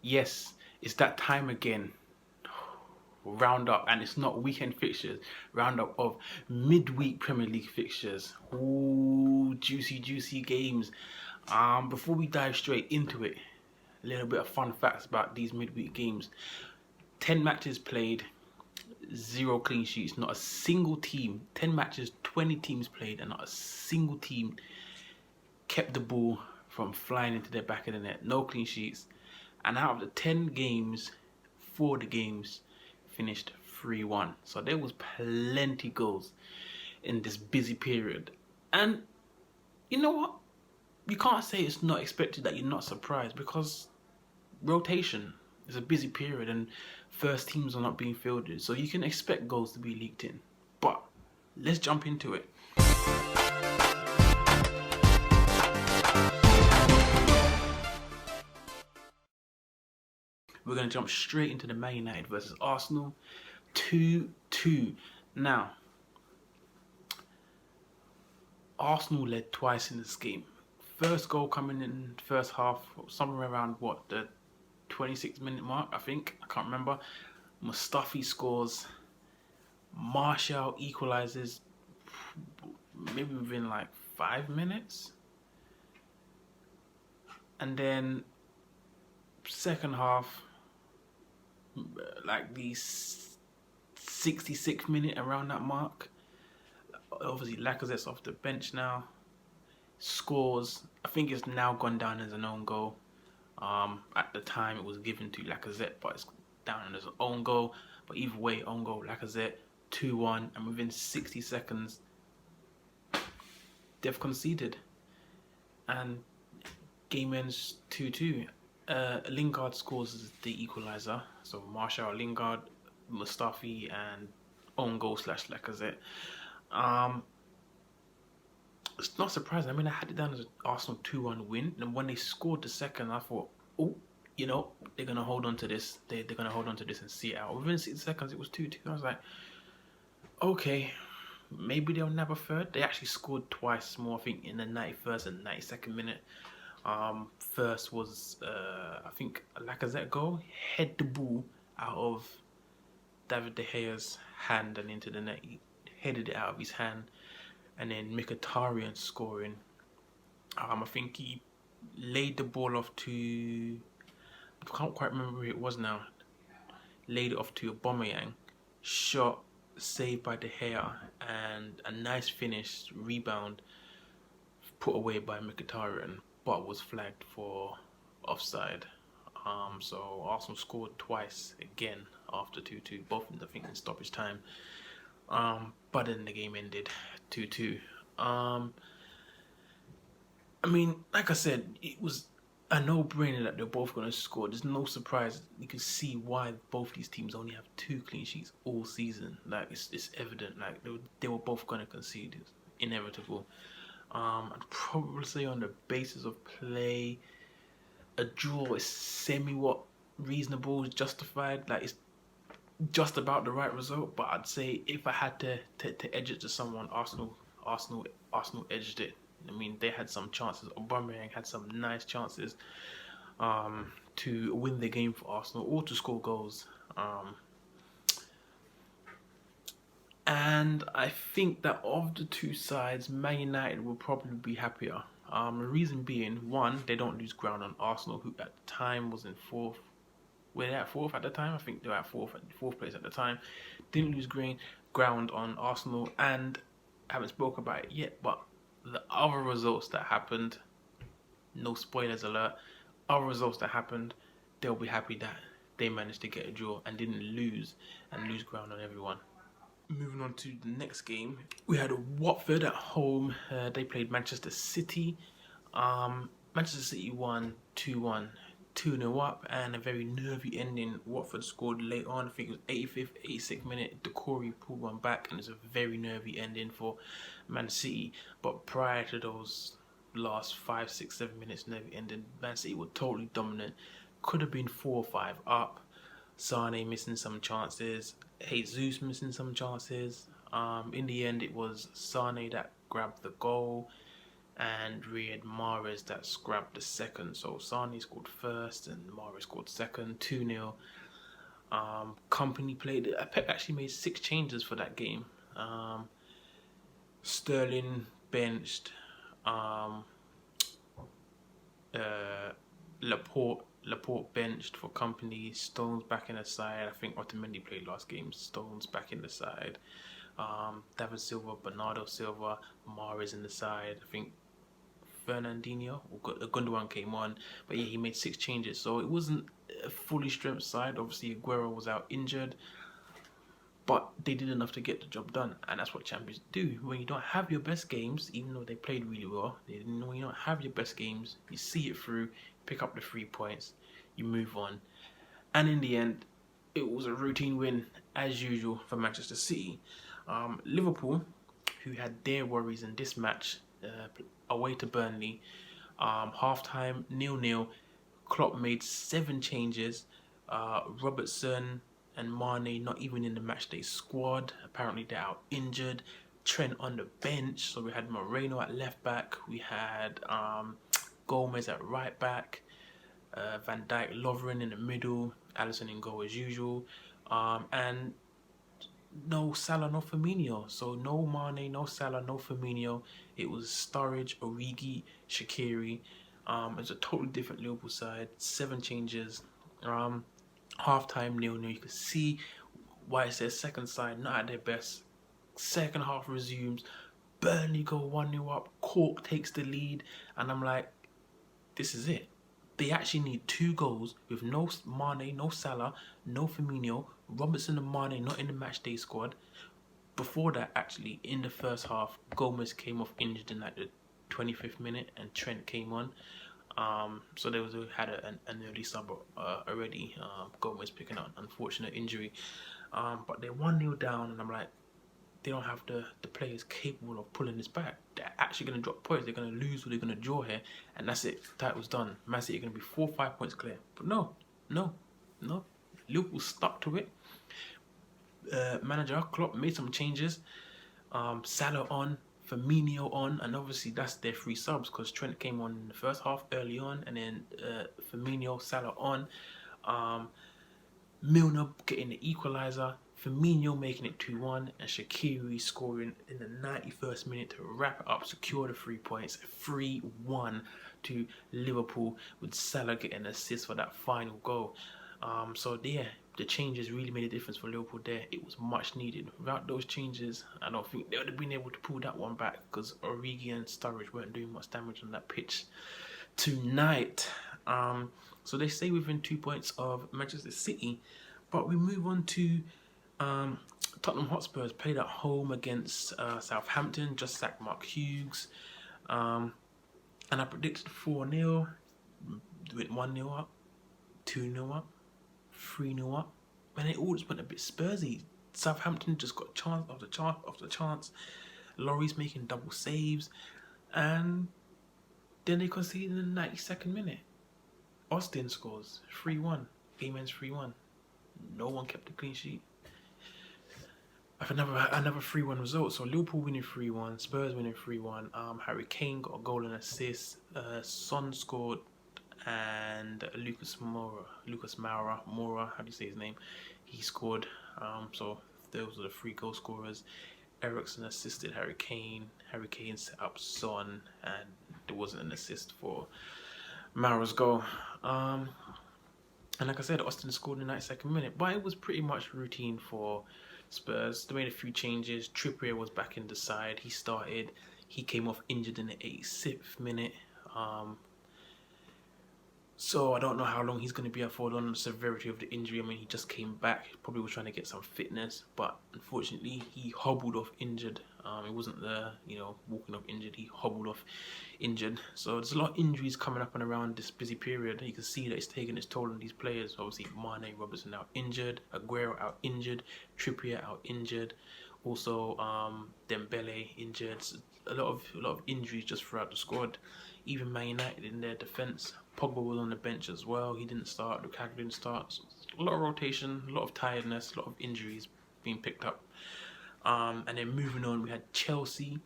Yes, it's that time again. Roundup, and it's not weekend fixtures. Roundup of midweek Premier League fixtures. Ooh, juicy games. Before we dive straight into it, a little bit of fun facts about these midweek games. 10 matches played, 0 clean sheets. Not a single team. 10 matches, 20 teams played, and not a single team kept the ball from flying into the back of the net. No clean sheets. And out of the 10 games, 4 of the games finished 3-1. So there was plenty goals in this busy period. And you know what? You can't say it's not expected, that you're not surprised, because rotation is a busy period and first teams are not being fielded. So you can expect goals to be leaked in. But let's jump into it. We're going to jump straight into the Man United versus Arsenal 2-2. Now, Arsenal led twice in this game. First goal coming in first half, somewhere around the 26-minute mark, I think. I can't remember. Mustafi scores. Martial equalizes maybe within like 5 minutes. And then second half, like the 66th minute, around that mark, obviously Lacazette's off the bench now, scores. I think it's now gone down as an own goal. At the time it was given to Lacazette, but it's down as an own goal. But either way, own goal, Lacazette, 2-1, and within 60 seconds they've conceded, and game ends 2-2. Lingard scores the equaliser. So Martial, Lingard, Mustafi, and own goal / Lacazette. It's not surprising. I mean, I had it down as an Arsenal 2-1 win, and when they scored the second, I thought, oh, they're gonna hold on to this. They're gonna hold on to this and see it out. Within 60 seconds, it was 2-2. I was like, okay, maybe they'll nab a third. They actually scored twice more, I think, in the 91st and 92nd minute. First was I think a Lacazette goal, head the ball out of David De Gea's hand and into the net. He headed it out of his hand, and then Mkhitaryan scoring. I think he laid the ball off to, I can't quite remember who it was now. Laid it off to Aubameyang, shot, saved by De Gea, and a nice finish, rebound, put away by Mkhitaryan, but was flagged for offside. So Arsenal scored twice again after 2-2, both I think in stoppage time. But then the game ended 2-2. I mean, like I said, it was a no-brainer that they're both going to score. There's no surprise. You can see why both these teams only have 2 clean sheets all season. Like, it's evident. Like, they were both going to concede. It's inevitable. I'd probably say on the basis of play, a draw is reasonable, justified. Like, it's just about the right result. But I'd say if I had to edge it to someone, Arsenal edged it. I mean, they had some chances. Aubameyang had some nice chances to win the game for Arsenal or to score goals. And I think that of the two sides, Man United will probably be happier. The reason being, one, they don't lose ground on Arsenal, who at the time was in fourth. Were they at fourth at the time? I think they were at fourth place at the time. Didn't lose ground on Arsenal, and I haven't spoken about it yet, but the other results that happened, no spoilers alert, other results that happened, they'll be happy that they managed to get a draw and didn't lose ground on everyone. Moving on to the next game, we had Watford at home. They played Manchester City. Manchester City won 2-1, 2-0 up, and a very nervy ending. Watford scored late on, I think it was 85th, 86th minute. Decore pulled one back, and it's a very nervy ending for Man City. But prior to those last 5, 6, 7 minutes nervy ending, Man City were totally dominant. Could have been 4 or 5 up. Sane missing some chances. Jesus missing some chances. In the end, it was Sane that grabbed the goal. and Riyad Mahrez that grabbed the second. So Sane scored first and Mahrez scored second, 2-0. Company played. Pep actually made 6 changes for that game. Sterling benched. Laporte benched for Company. Stones back in the side. I think Otamendi played last game. Stones back in the side. David Silva, Bernardo Silva, Mahrez in the side. I think Fernandinho or Gundogan came on, but yeah, he made 6 changes. So it wasn't a fully strength side. Obviously, Aguero was out injured, but they did enough to get the job done, and that's what champions do. When you don't have your best games, even though they played really well, when you don't have your best games, you see it through, pick up the 3 points, you move on, and in the end, it was a routine win as usual for Manchester City. Liverpool, who had their worries in this match, away to Burnley, half-time 0-0. Klopp made 7 changes. Robertson and Mane not even in the matchday squad. Apparently they're out injured. Trent on the bench. So we had Moreno at left back. We had Gomez at right back. Van Dijk, Lovren in the middle. Alisson in goal as usual. And no Salah, no Firmino. So no Mane, no Salah, no Firmino. It was Sturridge, Origi, Shaqiri. It's a totally different Liverpool side. 7 changes. Half-time 0-0. You could see why it says second side not at their best. Second half resumes. Burnley go 1-0 up. Cork takes the lead. And I'm like, this is it. They actually need 2 goals with no Mane, no Salah, no Firmino, Robertson and Mane not in the matchday squad. Before that, actually, in the first half, Gomez came off injured in like the 25th minute and Trent came on. So they had an early sub already. Gomez picking up an unfortunate injury. But they're 1-0 down, and I'm like, they don't have the players capable of pulling this back. They're actually going to drop points. They're going to lose or they're going to draw here, and that's it. That was done. Man City are going to be 4 or 5 points clear. But no. Liverpool stuck to it. Manager Klopp made some changes. Salah on, Firmino on, and obviously that's their 3 subs because Trent came on in the first half early on, and then Firmino, Salah on. Milner getting the equaliser, Firmino making it 2-1, and Shaqiri scoring in the 91st minute to wrap it up, secure the 3 points, 3-1 to Liverpool, with Salah getting an assist for that final goal. So yeah, the changes really made a difference for Liverpool there. It was much needed. Without those changes, I don't think they would have been able to pull that one back because Origi and Sturridge weren't doing much damage on that pitch tonight. So they stay within 2 points of Manchester City. But we move on to Tottenham Hotspurs played at home against Southampton, just sacked Mark Hughes. And I predicted 4-0, went 1-0 up, 2-0 up, 3-0 up. And it all just went a bit Spursy. Southampton just got chance after chance after chance. Laurie's making double saves. And then they conceded in the 92nd minute. Austin scores 3-1. Game ends 3-1. No one kept a clean sheet. Another 3-1 result. So Liverpool winning 3-1, Spurs winning 3-1. Harry Kane got a goal and assist. Son scored, and Lucas Moura, how do you say his name? He scored. So those are the 3 goal scorers. Eriksen assisted Harry Kane. Harry Kane set up Son, and there wasn't an assist for Moura's goal. And like I said, Austin scored in the 92nd minute, but it was pretty much routine for Spurs. They made a few changes. Trippier was back in the side. He started. He came off injured in the 86th minute. So I don't know how long he's going to be out for, on the severity of the injury. I mean, he just came back. Probably was trying to get some fitness, but unfortunately, he hobbled off injured. It wasn't walking off injured. He hobbled off injured. So there's a lot of injuries coming up and around this busy period. You can see that it's taking its toll on these players. Obviously, Mane, Robertson out injured. Aguero out injured. Trippier out injured. Also, Dembele injured. A lot of injuries just throughout the squad. Even Man United in their defence. Pogba was on the bench as well. He didn't start. Lukaku didn't start. So a lot of rotation, a lot of tiredness, a lot of injuries being picked up. And then moving on, we had Chelsea,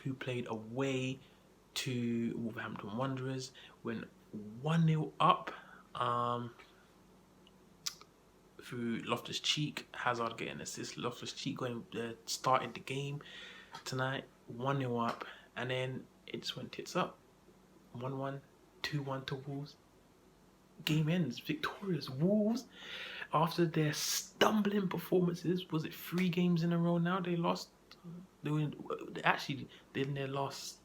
who played away to Wolverhampton Wanderers. Went 1-0 up through Loftus-Cheek. Hazard getting an assist. Loftus-Cheek started the game tonight. 1-0 up. And then it just went tits up. 1-1, 2-1 to Wolves. Game ends. Victorious. Wolves, after their stumbling performances, was it 3 games in a row now they lost? In their last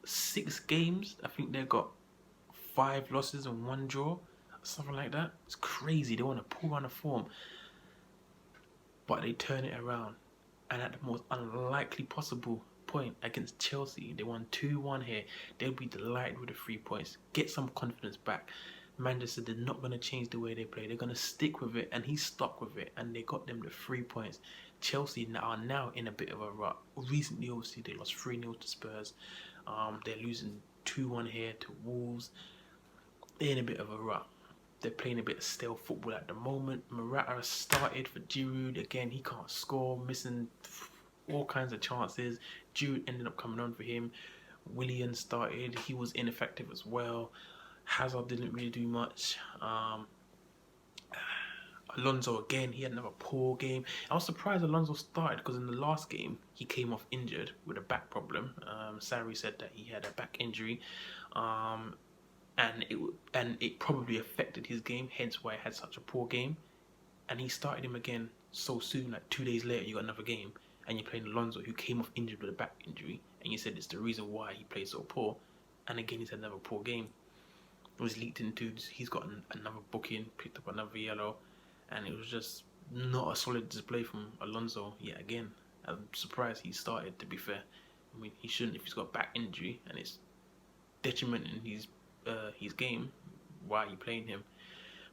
6 games, I think they got 5 losses and 1 draw, something like that. It's crazy. They want a poor run of form, but they turn it around, and at the most unlikely possible point against Chelsea, they won 2-1 here. They'll be delighted with the 3 points, get some confidence back. Manchester, they're not going to change the way they play. They're going to stick with it, and he stuck with it, and they got them the 3 points. Chelsea are now in a bit of a rut. Recently, obviously, they lost 3-0 to Spurs. They're losing 2-1 here to Wolves. They're in a bit of a rut. They're playing a bit of stale football at the moment. Morata started for Giroud. Again, he can't score, missing all kinds of chances. Giroud ended up coming on for him. Willian started. He was ineffective as well. Hazard didn't really do much. Alonso, again, he had another poor game. I was surprised Alonso started because in the last game, he came off injured with a back problem. Sarri said that he had a back injury. And it probably affected his game, hence why he had such a poor game. And he started him again so soon, like 2 days later, you got another game, and you're playing Alonso, who came off injured with a back injury, and you said it's the reason why he played so poor. And again, he's had another poor game. It was leaked into, he's got another booking, picked up another yellow, and it was just not a solid display from Alonso yet again. I'm surprised he started, to be fair. I mean, he shouldn't if he's got back injury and it's detrimenting his game. Why are you playing him?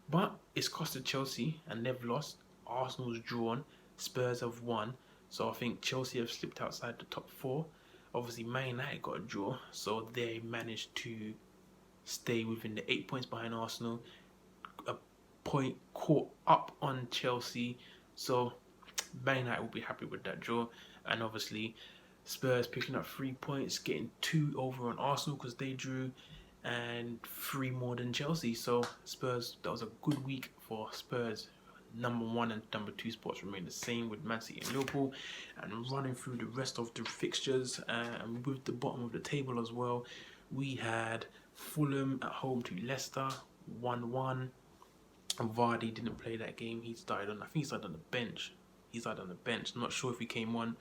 But it's costed Chelsea, and they've lost. Arsenal's drawn. Spurs have won. So I think Chelsea have slipped outside the top 4. Obviously, Man United got a draw, so they managed to stay within the 8 points behind Arsenal. A point caught up on Chelsea. So Man United will be happy with that draw. And obviously, Spurs picking up 3 points, getting 2 over on Arsenal because they drew, and 3 more than Chelsea. So Spurs, that was a good week for Spurs. Number 1 and number 2 spots remain the same with Man City and Liverpool. And running through the rest of the fixtures, and with the bottom of the table as well, we had Fulham at home to Leicester, 1-1. And Vardy didn't play that game. I think he started on the bench. I'm not sure if he came on,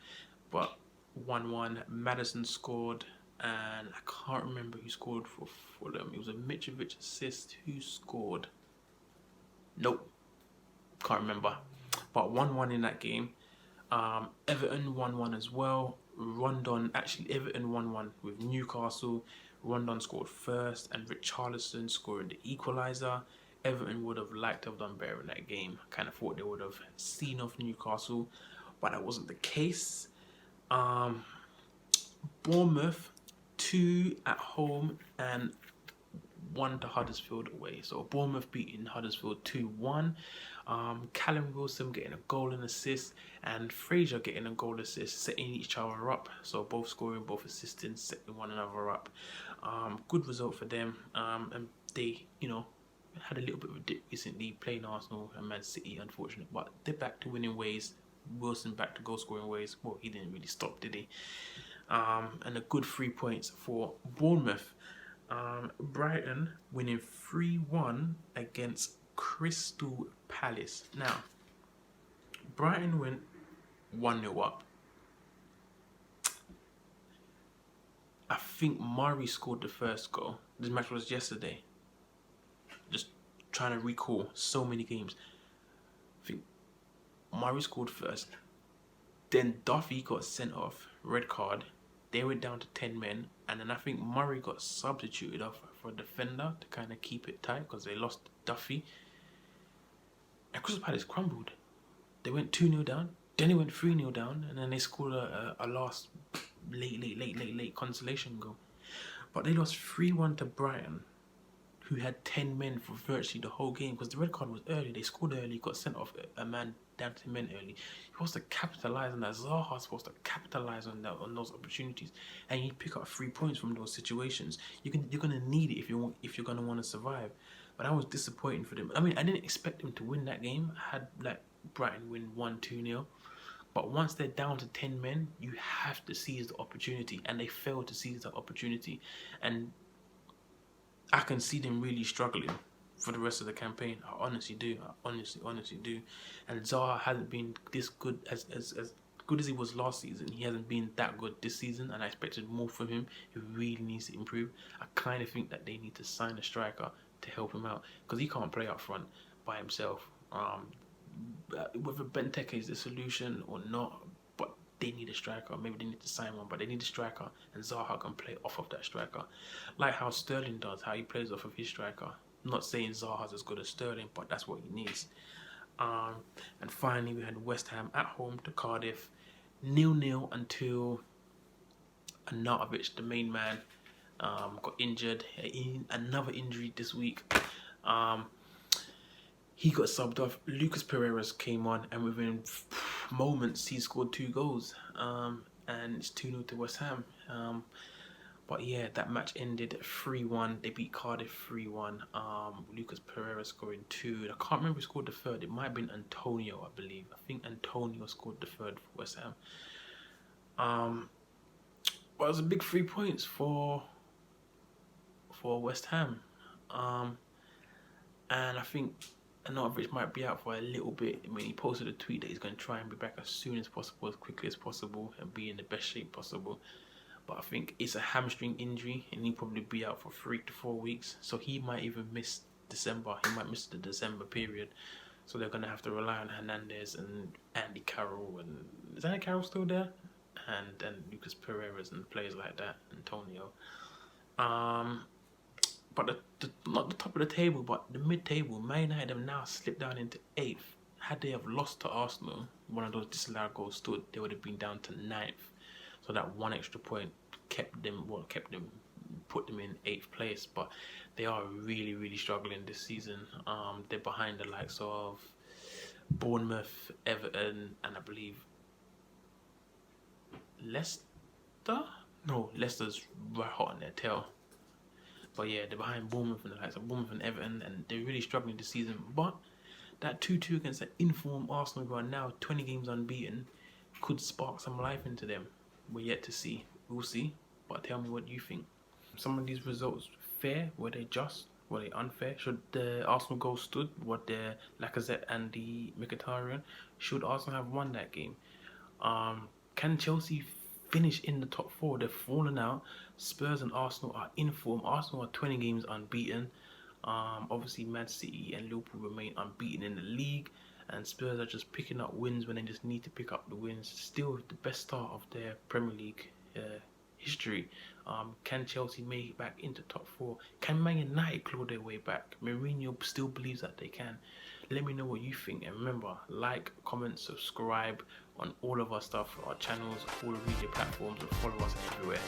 but 1-1. Maddison scored, and I can't remember who scored for Fulham. It was a Mitrovic assist. Who scored? Nope. Can't remember. But 1-1 in that game. Everton 1-1 as well. Everton 1-1 with Newcastle. Rondon scored first, and Richarlison scored the equaliser. Everton would have liked to have done better in that game. Kind of thought they would have seen off Newcastle, but that wasn't the case. Bournemouth 2 at home and 1 to Huddersfield away. So Bournemouth beating Huddersfield 2-1. Callum Wilson getting a goal and assist, and Fraser getting a goal assist, setting each other up. So both scoring, both assisting, setting one another up. Good result for them. And they, had a little bit of a dip recently playing Arsenal and Man City, unfortunate, but they're back to winning ways. Wilson back to goal scoring ways. Well, he didn't really stop, did he? And a good 3 points for Bournemouth. Brighton winning 3-1 against Crystal Palace. Now, Brighton went 1-0 up. I think Murray scored the first goal. This match was yesterday. Just trying to recall so many games. I think Murray scored first. Then Duffy got sent off, red card. They went down to 10 men. And then I think Murray got substituted off for a defender to kind of keep it tight because they lost Duffy. And Crystal Palace crumbled. They went 2-0 down. Then they went 3-0 down. And then they scored a last late consolation goal. But they lost 3-1 to Brighton, who had 10 men for virtually the whole game, because the red card was early. They scored early, got sent off a man down to 10 men early. He was to capitalize on that. Zaha's supposed to capitalize on that, on those opportunities, and you pick up 3 points from those situations. You're gonna need it if you're gonna want to survive. But that was disappointing for them. I mean, I didn't expect them to win that game. I had like Brighton win 1-2-0. But once they're down to 10 men, you have to seize the opportunity, and they failed to seize that opportunity. And I can see them really struggling for the rest of the campaign. I honestly do. I honestly do. And Zaha hasn't been this good as good as he was last season. He hasn't been that good this season, and I expected more from him. He really needs to improve. I kind of think that they need to sign a striker to help him out, because he can't play up front by himself. Whether Benteke is the solution or not, but they need a striker. Maybe they need to sign one, but they need a striker, and Zaha can play off of that striker, like how Sterling does, how he plays off of his striker. I'm not saying Zaha's as good as Sterling, but that's what he needs. And finally, we had West Ham at home to Cardiff, 0-0 until Arnautovic, the main man, got injured. Another injury this week. He got subbed off. Lucas Perez came on, and within moments he scored 2 goals. And it's 2-0 to West Ham. But yeah, that match ended 3-1. They beat Cardiff 3-1. Lucas Perez scoring 2. I can't remember who scored the third. It might have been Antonio, I believe. I think Antonio scored the third for West Ham. But it was a big 3 points for West Ham. And I think Arnautovic might be out for a little bit. I mean, he posted a tweet that he's going to try and be back as soon as possible, as quickly as possible, and be in the best shape possible. But I think it's a hamstring injury, and he'll probably be out for 3 to 4 weeks. So he might even miss December. He might miss the December period. So they're going to have to rely on Hernandez and Andy Carroll. And is Andy Carroll still there? And Lucas Perez and players like that, Antonio. But not the top of the table, but the mid-table, Man United have now slipped down into 8th. Had they have lost to Arsenal, one of those disallowed goals stood, they would have been down to 9th. So that one extra point put them in 8th place. But they are really, really struggling this season. They're behind the likes of Bournemouth, Everton, and I believe Leicester? No, Leicester's right hot on their tail. But yeah, they're behind Bournemouth and the likes of Bournemouth and Everton, and they're really struggling this season. But that 2-2 against that informed Arsenal, who are now 20 games unbeaten, could spark some life into them. We're yet to see. We'll see. But tell me what you think. Some of these results fair? Were they just? Were they unfair? Should the Arsenal goal stood? Were the Lacazette and the Mkhitaryan? Should Arsenal have won that game? Can Chelsea finish in the top 4? They've fallen out. Spurs and Arsenal are in form. Arsenal are 20 games unbeaten. Obviously, Man City and Liverpool remain unbeaten in the league. And Spurs are just picking up wins when they just need to pick up the wins. Still the best start of their Premier League history. Can Chelsea make it back into top 4? Can Man United claw their way back? Mourinho still believes that they can. Let me know what you think. And remember, like, comment, subscribe on all of our stuff, our channels, all the media platforms, and follow us everywhere.